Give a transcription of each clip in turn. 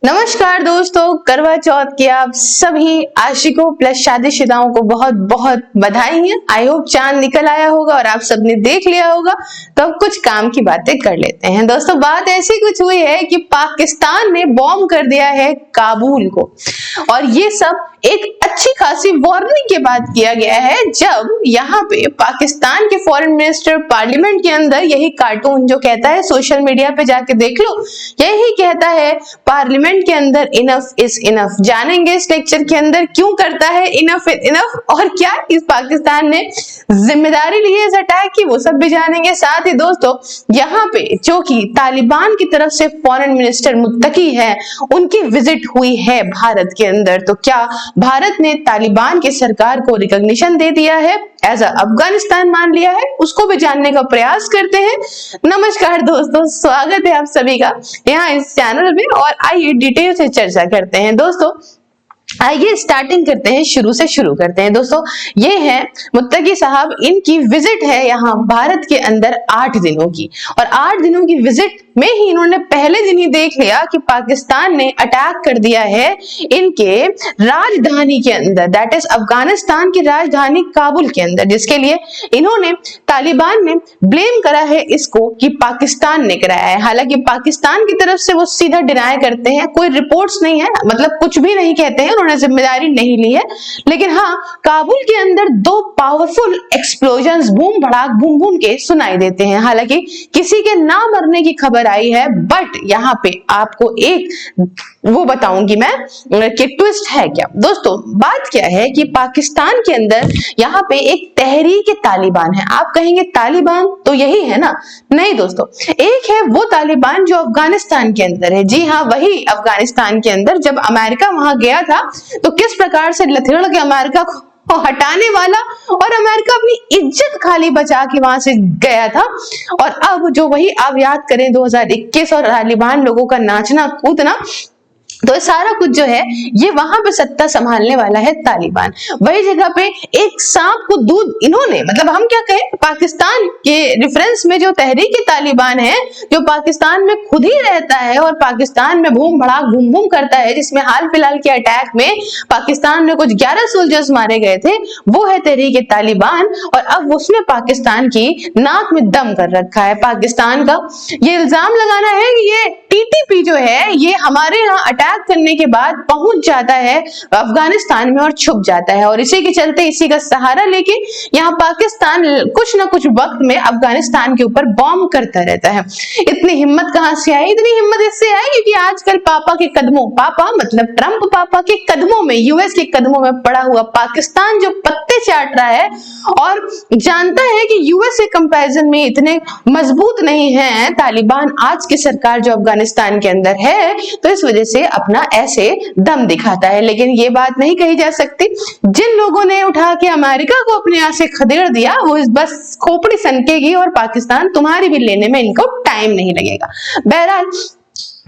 नमस्कार दोस्तों, करवा चौथ की आप सभी आशिकों प्लस शादीशुदाओं को बहुत बहुत बधाई है। आई होप चांद निकल आया होगा और आप सबने देख लिया होगा। तो अब कुछ काम की बातें कर लेते हैं। दोस्तों, बात ऐसी कुछ हुई है कि पाकिस्तान ने बॉम्ब कर दिया है काबुल को, और ये सब एक अच्छी खासी वार्निंग के बाद किया गया है, जब यहाँ पे पाकिस्तान के फॉरेन मिनिस्टर पार्लियामेंट के अंदर यही कार्टून जो कहता है, सोशल मीडिया पे जाके देख लो, यही कहता है पार्लियामेंट के अंदर इनफ इज इनफ। जानेंगे इस लेक्चर के अंदर क्यों करता है इनफ इज इनफ, और क्या इस पाकिस्तान ने जिम्मेदारी ली है इस अटैक की, वो सब भी जानेंगे। साथ ही दोस्तों, यहाँ पे जो कि तालिबान की तरफ से फॉरेन मिनिस्टर मुत्तकी है, उनकी विजिट हुई है भारत के अंदर। तो क्या भारत ने तालिबान की सरकार को रिकॉग्निशन दे दिया है, एज अफगानिस्तान मान लिया है, उसको भी जानने का प्रयास करते हैं। नमस्कार दोस्तों, स्वागत है आप सभी का यहाँ इस चैनल में, और आइए डिटेल से चर्चा करते हैं। दोस्तों आइए स्टार्टिंग करते हैं, शुरू से शुरू करते हैं। दोस्तों ये है मुत्तकी साहब, इनकी विजिट है यहाँ भारत के अंदर 8 दिनों की, और 8 दिनों की विजिट में ही इन्होंने पहले दिन ही देख लिया कि पाकिस्तान ने अटैक कर दिया है इनके राजधानी के अंदर, दैट इज अफगानिस्तान की राजधानी काबुल के अंदर, जिसके लिए इन्होंने तालिबान ने ब्लेम करा है इसको कि पाकिस्तान ने कराया है। हालांकि पाकिस्तान की तरफ से वो सीधा डिनाई करते हैं, कोई रिपोर्ट्स नहीं है, मतलब कुछ भी नहीं कहते हैं, उन्होंने जिम्मेदारी नहीं ली है। लेकिन हाँ, काबुल के अंदर 2 पावरफुल एक्सप्लोजन्स बूम भड़ाक बूम बूम के सुनाई देते हैं। हालांकि किसी के ना मरने की खबर आई है, बट यहाँ पे आपको एक वो बताऊंगी मैं कि ट्विस्ट है क्या। दोस्तों बात क्या है कि पाकिस्तान के अंदर यहाँ पे एक तहरीक तालिबान है। आप कहेंगे तालिबान तो यही है ना? नहीं दोस्तों, एक है वो तालिबान जो अफगानिस्तान के अंदर है। जी हाँ, वही अफगानिस्तान के अंदर जब अमेरिका वहां गया था तो किस प्रकार से लथेड़ के अमेरिका को हटाने वाला, और अमेरिका अपनी इज्जत खाली बचा के वहां से गया था। और अब जो वही आप याद करें 2021 और तालिबान लोगों का नाचना कूदना, तो सारा कुछ जो है ये वहां पे सत्ता संभालने वाला है तालिबान। वही जगह पे एक सांप को दूध इन्होंने, मतलब हम क्या कहें, पाकिस्तान के रेफरेंस में जो तहरीक तालिबान है, जो पाकिस्तान में खुद ही रहता है और पाकिस्तान में बूम भड़ाक बूम बूम करता है, जिसमें हाल फिलहाल के अटैक में पाकिस्तान में कुछ 11 सोल्जर्स मारे गए थे, वो है तहरीक तालिबान। और अब उसने पाकिस्तान की नाक में दम कर रखा है। पाकिस्तान का ये इल्जाम लगाना है कि ये टीटीपी जो है ये हमारे यहाँ अटैक करने के बाद पहुंच जाता है अफगानिस्तान में और छुप जाता है, और इसी के चलते इसी का सहारा लेके यहाँ पाकिस्तान कुछ ना कुछ वक्त में अफगानिस्तान के ऊपर बॉम्ब करता रहता है। इतनी हिम्मत कहां से आई? इतनी हिम्मत इससे आई क्योंकि आजकल पापा के कदमों, पापा मतलब ट्रंप पापा के कदमों में, यूएस के कदमों में पड़ा हुआ पाकिस्तान जो पत्ते चाट रहा है और जानता है कि यूएस के कंपैरिजन में इतने मजबूत नहीं है तालिबान आज की सरकार जो अफगानिस्तान के अंदर है, तो इस वजह से अपना ऐसे दम दिखाता है। लेकिन ये बात नहीं कही जा सकती, जिन लोगों ने उठा के अमेरिका को अपने यहाँ से खदेड़ दिया वो बस खोपड़ी सनकेगी, और पाकिस्तान तुम्हारी भी लेने में इनको टाइम नहीं लगेगा। बहरहाल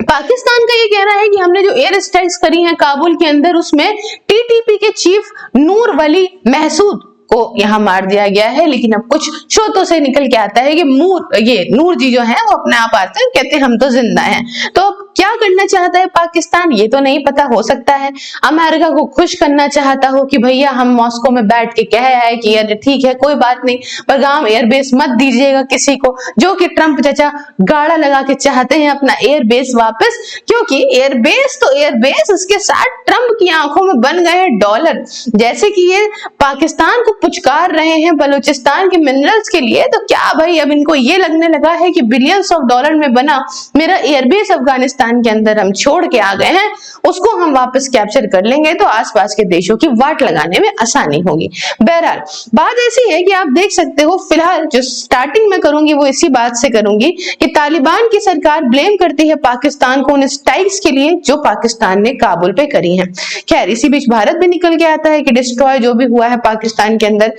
पाकिस्तान का ये कहना है कि हमने जो एयर स्ट्राइक्स करी हैं काबुल के अंदर, उसमें टीटीपी के चीफ नूर वली महसूद को यहाँ मार दिया गया है। लेकिन अब कुछ स्रोतों से निकल के आता है कि नूर जी जो है वो अपने आप आते हैं, कहते हैं हम तो जिंदा हैं। तो क्या करना चाहता है पाकिस्तान ये तो नहीं पता। हो सकता है अमेरिका को खुश करना चाहता हो कि भैया हम मॉस्को में बैठ के कह आए कि यार ठीक है कोई बात नहीं, पैगाम एयरबेस मत दीजिएगा किसी को, जो कि ट्रंप चाचा गाड़ा लगा के चाहते हैं अपना एयरबेस वापस, क्योंकि एयरबेस तो एयरबेस, उसके साथ ट्रंप की आंखों में बन गए हैं डॉलर। जैसे कि ये पाकिस्तान को पुचकार रहे हैं बलूचिस्तान के मिनरल्स के लिए, तो क्या भाई अब इनको ये लगने लगा है कि बिलियंस ऑफ डॉलर में बना मेरा एयरबेस अफगानिस्तान के अंदर हम छोड़ के आ गए हैं, उसको हम वापस कैप्चर कर लेंगे तो आसपास के देशों की वाट लगाने में आसानी होगी। बहरहाल बात ऐसी है कि आप देख सकते हो, फिलहाल जो स्टार्टिंग में करूंगी वो इसी बात से करूंगी कि तालिबान की सरकार ब्लेम करती है पाकिस्तान को उन स्ट्राइक्स के लिए जो पाकिस्तान ने काबुल पे करी हैं। खैर इसी बीच भारत भी निकल के आता है कि डिस्ट्रॉय जो भी हुआ है पाकिस्तान के अंदर,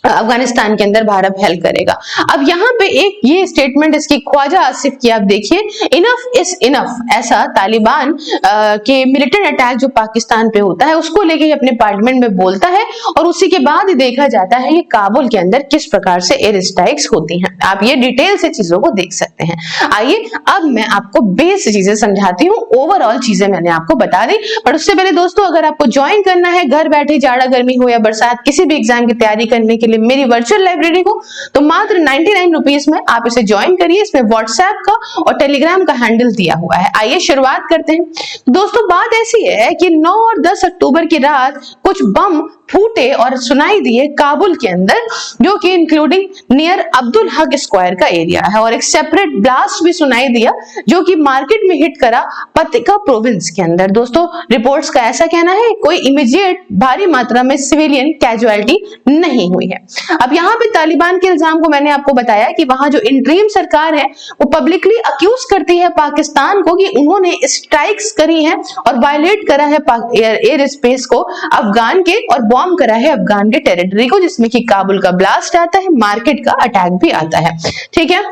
अफगानिस्तान के अंदर भारत हेल्प करेगा। अब यहाँ पे एक ये स्टेटमेंट इसकी ख्वाजा आसिफ की आप देखिए, इनफ इज इनफ, ऐसा तालिबान के मिलिटेंट अटैक जो पाकिस्तान पे होता है उसको लेके अपने पार्लियामेंट में बोलता है, और उसी के बाद ही देखा जाता है ये काबुल के अंदर किस प्रकार से एयर स्ट्राइक्स होती हैं। आप ये डिटेल से चीजों को देख सकते हैं। आइए अब मैं आपको बेस चीजें समझाती हूँ, ओवरऑल चीजें मैंने आपको बता दी, पर उससे पहले दोस्तों अगर आपको ज्वाइन करना है घर बैठे, जाड़ा गर्मी हो या बरसात, किसी भी एग्जाम की तैयारी करने के लिए मेरी वर्चुअल लाइब्रेरी को, तो मात्र 99 रुपीज में आप इसे ज्वाइन करिए। इसमें व्हाट्सएप का और टेलीग्राम का हैंडल दिया हुआ है। आइए शुरुआत करते हैं। दोस्तों बात ऐसी है कि 9 और 10 अक्टूबर की रात कुछ बम फूटे और सुनाई दिए काबुल के अंदर, जो कि including near Abdul Haq square का एरिया है, और एक सेपरेट ब्लास्ट भी सुनाई दिया जो कि मार्केट में हिट करा पतिका प्रोविंस के अंदर। दोस्तों रिपोर्ट्स का ऐसा कहना है कोई इमीडिएट भारी मात्रा में सिविलियन कैजुअलिटी नहीं हुई है। अब यहाँ पे तालिबान के इल्जाम को मैंने आपको बताया कि वहां जो इंटरिम सरकार है वो पब्लिकली अक्यूज करती है पाकिस्तान को कि उन्होंने स्ट्राइक्स करी है और वायलेट करा है एयर स्पेस को अफगान के, और बॉम्ब करा है अफगान के टेरिटरी को, जिसमें कि काबुल का ब्लास्ट आता है, मार्केट का अटैक भी आता है। ठीक है,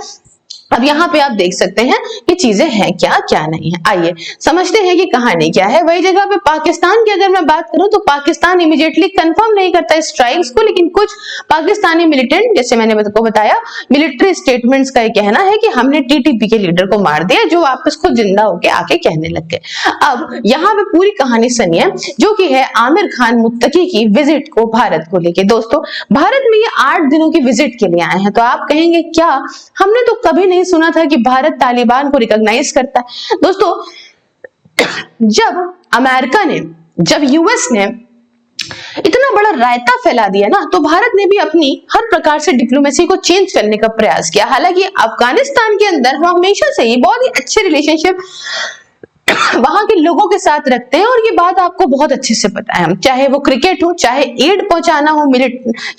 अब यहाँ पे आप देख सकते हैं कि चीजें हैं क्या क्या नहीं है। आइए समझते हैं कि कहानी क्या है। वही जगह पे पाकिस्तान की अगर मैं बात करूं तो पाकिस्तान इमीडिएटली कंफर्म नहीं करता स्ट्राइक्स को, लेकिन कुछ पाकिस्तानी मिलिटेंट, जैसे मैंने आपको बताया, मिलिट्री स्टेटमेंट्स का कहना है कि हमने टीटीपी के लीडर को मार दिया, जो वापस खुद जिंदा होके आके कहने लग गए। अब यहाँ पे पूरी कहानी सुनिए, जो कि है आमिर खान मुत्तकी की विजिट को भारत को लेके। दोस्तों भारत में ये 8 दिनों की विजिट के लिए आए हैं, तो आप कहेंगे क्या, हमने तो कभी नहीं सुना था कि भारत तालिबान को रिकॉग्नाइज करता है। दोस्तों जब अमेरिका ने, जब यूएस ने इतना बड़ा रायता फैला दिया ना, तो भारत ने भी अपनी हर प्रकार से डिप्लोमेसी को चेंज करने का प्रयास किया। हालांकि अफगानिस्तान के अंदर हम हमेशा से ही बहुत ही अच्छे रिलेशनशिप वहां के लोगों के साथ रखते हैं, और ये बात आपको बहुत अच्छे से पता है। चाहे वो क्रिकेट हो, चाहे एड पहुंचाना हो,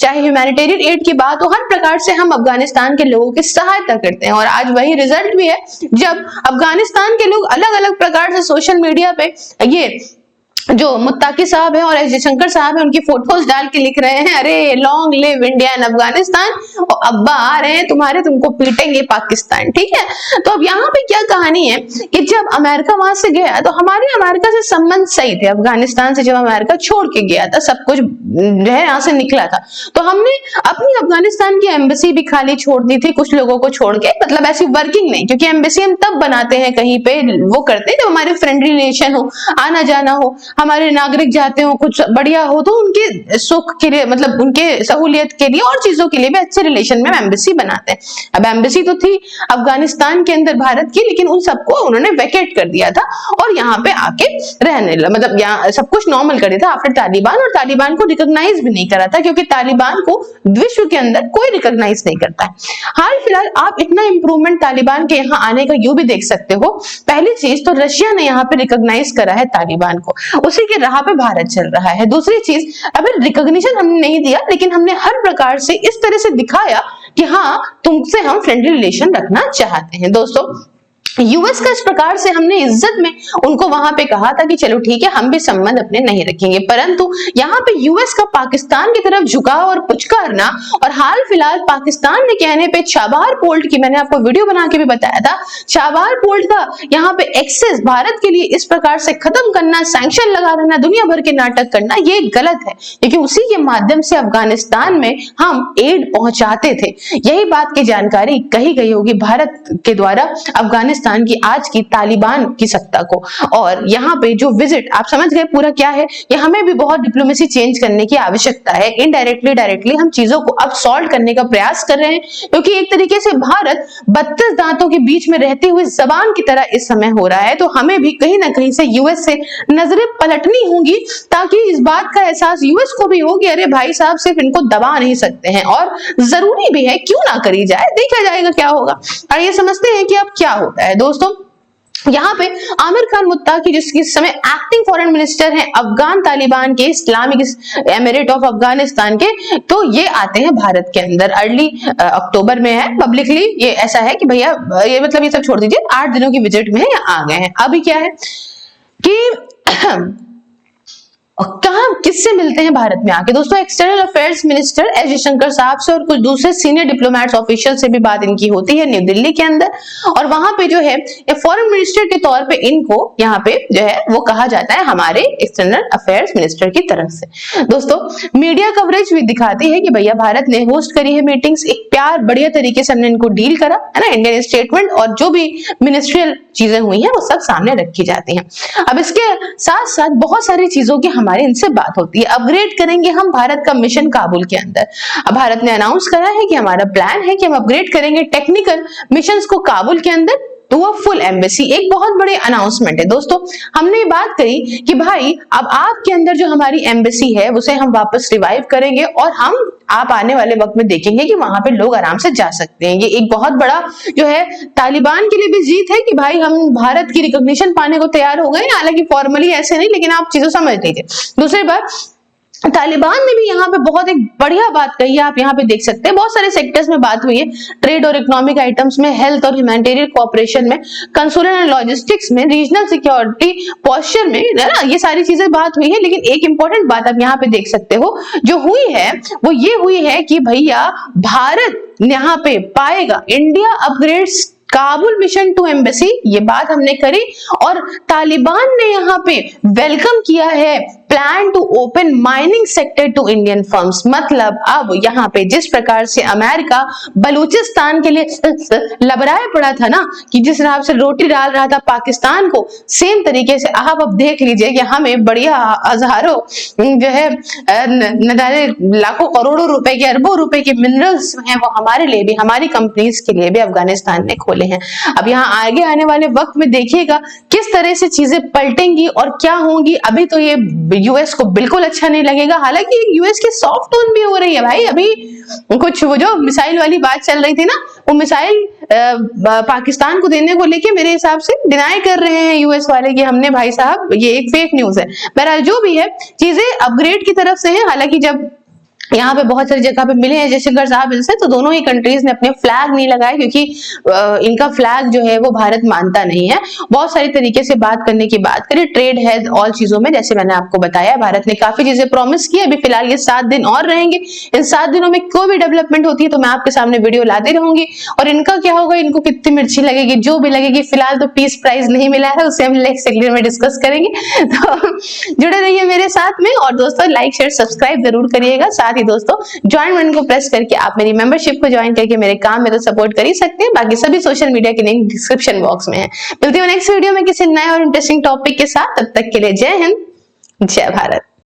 चाहे ह्यूमैनिटेरियन एड की बात हो, हर प्रकार से हम अफगानिस्तान के लोगों की सहायता करते हैं। और आज वही रिजल्ट भी है, जब अफगानिस्तान के लोग अलग अलग प्रकार से सोशल मीडिया पे ये जो मुत्ताकी साहब है और एस जयशंकर साहब है उनकी फोटोज डाल के लिख रहे हैं, अरे long live India and Afghanistan, और अब्बा आ रहे हैं तुम्हारे, तुमको पीटेंगे पाकिस्तान। ठीक है, तो अब यहाँ पे क्या कहानी है कि जब अमेरिका वहां से गया तो हमारे अमेरिका से संबंध सही थे। अफगानिस्तान से जब अमेरिका छोड़ के गया था, सब कुछ जो है यहाँ से निकला था, तो हमने अपनी अफगानिस्तान की एम्बेसी भी खाली छोड़ दी थी, कुछ लोगों को छोड़ के, मतलब ऐसी वर्किंग नहीं, क्योंकि एम्बेसी हम तब बनाते हैं कहीं पे, वो करते हैं जब हमारे फ्रेंडली रिलेशन हो, आना जाना हो, हमारे नागरिक जाते हो, कुछ बढ़िया हो, तो उनके सुख के लिए, मतलब उनके सहूलियत के लिए और चीजों के लिए भी अच्छे रिलेशन में एम्बेसी बनाते हैं। अब एम्बेसी तो थी अफगानिस्तान के अंदर भारत की, लेकिन उन सबको उन्होंने वैकेट कर दिया था और यहाँ पे आके रहने लगा, मतलब यहाँ सब कुछ नॉर्मल कर दिया था आफ्टर तालिबान, और तालिबान को रिकॉग्नाइज भी नहीं करा था, क्योंकि तालिबान को विश्व के अंदर कोई रिकॉग्नाइज नहीं करता है। हाल फिलहाल आप इतना इंप्रूवमेंट तालिबान के यहाँ आने का यू भी देख सकते हो। पहली चीज तो रशिया ने यहाँ पे रिकॉग्नाइज करा है तालिबान को, उसी के राह पे भारत चल रहा है। दूसरी चीज, अभी रिकॉग्निशन हमने नहीं दिया, लेकिन हमने हर प्रकार से इस तरह से दिखाया कि हाँ तुमसे हम फ्रेंडली रिलेशन रखना चाहते हैं। दोस्तों यूएस का इस प्रकार से हमने इज्जत में उनको वहां पे कहा था कि चलो ठीक है हम भी संबंध अपने नहीं रखेंगे, परंतु यहाँ पे यूएस का पाकिस्तान की तरफ झुकाव और पुचकारना, और हाल फिलहाल पाकिस्तान ने कहने पे चाबहार पोर्ट की, मैंने आपको वीडियो बना के भी बताया था, चाबहार पोर्ट का यहाँ पे एक्सेस भारत के लिए इस प्रकार से खत्म करना, सैंक्शन लगा देना, दुनिया भर के नाटक करना, ये गलत है, क्योंकि उसी के माध्यम से अफगानिस्तान में हम एड पहुंचाते थे। यही बात की जानकारी कही गई होगी भारत के द्वारा अफगानिस्तान की आज की तालिबान की सत्ता को। और यहाँ पे जो विजिट, आप समझ गए पूरा क्या है, ये हमें भी बहुत डिप्लोमेसी चेंज करने की आवश्यकता है। इनडायरेक्टली डायरेक्टली हम चीजों को अब सॉल्व करने का प्रयास कर रहे हैं, क्योंकि एक तरीके से भारत 32 दांतों के बीच में रहती हुई जबान की तरह इस समय हो रहा है, तो हमें भी कहीं ना कहीं से यूएस से नजरें पलटनी होंगी, ताकि इस बात का एहसास यूएस को भी हो कि अरे भाई साहब सिर्फ इनको दबा नहीं सकते हैं, और जरूरी भी है, क्यों ना करी जाए, देखा जाएगा क्या होगा। और ये समझते हैं कि अब क्या होता है। दोस्तों यहाँ पे आमिर खान मुत्ताकी, जिसके समय एक्टिंग फॉरेन मिनिस्टर हैं अफगान तालिबान के इस्लामिक एमिरेट ऑफ अफगानिस्तान के, तो ये आते हैं भारत के अंदर अर्ली अक्टूबर में है। पब्लिकली ये ऐसा है कि भैया ये मतलब ये सब छोड़ दीजिए, 8 दिनों की विजिट में आ गए हैं। अभी क्या है कि और कहाँ किससे मिलते हैं भारत में आके? दोस्तों external affairs minister S Jaishankar साहब से और कुछ दूसरे सीनियर डिप्लोमेट्स ऑफिशियल से भी बात इनकी होती है न्यू दिल्ली के अंदर। और वहां पे जो है फॉरेन मिनिस्टर के तौर पे इनको यहाँ पे जो है वो कहा जाता है हमारे एक्सटर्नल अफेयर्स मिनिस्टर की तरफ से। दोस्तों मीडिया कवरेज भी दिखाती है कि भैया भारत ने होस्ट करी है मीटिंग्स, एक प्यार बढ़िया तरीके से हमने इनको डील करा है ना। इंडियन स्टेटमेंट और जो भी मिनिस्ट्रियल चीजें हुई हैं वो सब सामने रखी जाती हैं। अब इसके साथ साथ बहुत सारी चीजों की हमारे इनसे बात होती है। अपग्रेड करेंगे हम भारत का मिशन काबुल के अंदर। अब भारत ने अनाउंस करा है कि हमारा प्लान है कि हम अपग्रेड करेंगे टेक्निकल मिशंस को काबुल के अंदर टू अ फुल एम्बेसी। एक बहुत बड़े अनाउंसमेंट है दोस्तों। हमने ये बात कही कि भाई अब आपके अंदर जो हमारी एम्बेसी है उसे हम वापस रिवाइव करेंगे और हम आप आने वाले वक्त में देखेंगे कि वहां पे लोग आराम से जा सकते हैं। ये एक बहुत बड़ा जो है तालिबान के लिए भी जीत है कि भाई हम भारत की रिकॉग्निशन पाने को तैयार हो गए, हालांकि फॉर्मली ऐसे नहीं, लेकिन आप चीजों समझ लीजिए। दूसरी बात, तालिबान ने भी यहाँ पे बहुत एक बढ़िया बात कही है, आप यहाँ पे देख सकते हैं बहुत सारे सेक्टर्स में बात हुई है, ट्रेड और इकोनॉमिक आइटम्स में, हेल्थ और ह्यूमैनिटेरियन कोऑपरेशन में, कंसुलर एंड लॉजिस्टिक्स में, रीजनल सिक्योरिटी पोस्चर में, है ना, ये सारी चीजें बात हुई है। लेकिन एक इंपॉर्टेंट बात आप यहाँ पे देख सकते हो जो हुई है वो ये हुई है कि भैया भारत यहाँ पे पाएगा India upgrades Kabul mission to embassy, ये बात हमने करी। और तालिबान ने यहाँ पे वेलकम किया है plan to open mining sector to Indian firms. मतलब अब यहाँ पे जिस प्रकार से अमेरिका बलूचिस्तान के लिए लबराए पड़ा था ना कि जिस हिसाब से रोटी डाल रहा था पाकिस्तान को, सेम तरीके से आप अब देख लीजिए कि हमें बढ़िया हजारों जो है लाखों करोड़ों रुपए के, अरबों रुपए के मिनरल्स हैं वो हमारे लिए भी, हमारी कंपनीज के लिए भी अफगानिस्तान ने खोले हैं। अब यहाँ आगे आने वाले वक्त में देखिएगा किस तरह से चीजें पलटेंगी और क्या होंगी। अभी तो ये यूएस को बिल्कुल अच्छा नहीं लगेगा, हालांकि यूएस की सॉफ्ट टोन भी हो रही है भाई। अभी कुछ वो जो मिसाइल वाली बात चल रही थी ना, वो मिसाइल पाकिस्तान को देने को लेके मेरे हिसाब से डिनाई कर रहे हैं यूएस वाले कि हमने, भाई साहब ये एक फेक न्यूज है। बहरहाल जो भी है चीजें अपग्रेड की तरफ से है। हालांकि जब यहाँ पे बहुत सारी जगह पे मिले हैं जयशंकर साहब इनसे, तो दोनों ही कंट्रीज ने अपने फ्लैग नहीं लगाए क्योंकि इनका फ्लैग जो है वो भारत मानता नहीं है। बहुत सारी तरीके से बात करने की बात करें, ट्रेड है ऑल चीजों में, जैसे मैंने आपको बताया भारत ने काफी चीजें प्रॉमिस की। अभी फिलहाल ये 7 दिन और रहेंगे, इन 7 दिनों में कोई भी डेवलपमेंट होती है तो मैं आपके सामने वीडियो लाती रहूंगी। और इनका क्या होगा, इनको कितनी मिर्ची लगेगी, जो भी लगेगी, फिलहाल तो पीस प्राइज नहीं मिला है, उसे हम नेक्स्ट सेगमेंट में डिस्कस करेंगे। तो जुड़े रहिए मेरे साथ में और दोस्तों लाइक शेयर सब्सक्राइब जरूर करिएगा। साथ ही दोस्तों ज्वाइन बटन को प्रेस करके आप मेरी मेंबरशिप को ज्वाइन करके मेरे काम में तो सपोर्ट कर ही सकते हैं। बाकी सभी सोशल मीडिया के लिंक डिस्क्रिप्शन बॉक्स में है। मिलती हूँ नेक्स्ट वीडियो में किसी नए और इंटरेस्टिंग टॉपिक के साथ, तब तक के लिए जय हिंद, जय भारत।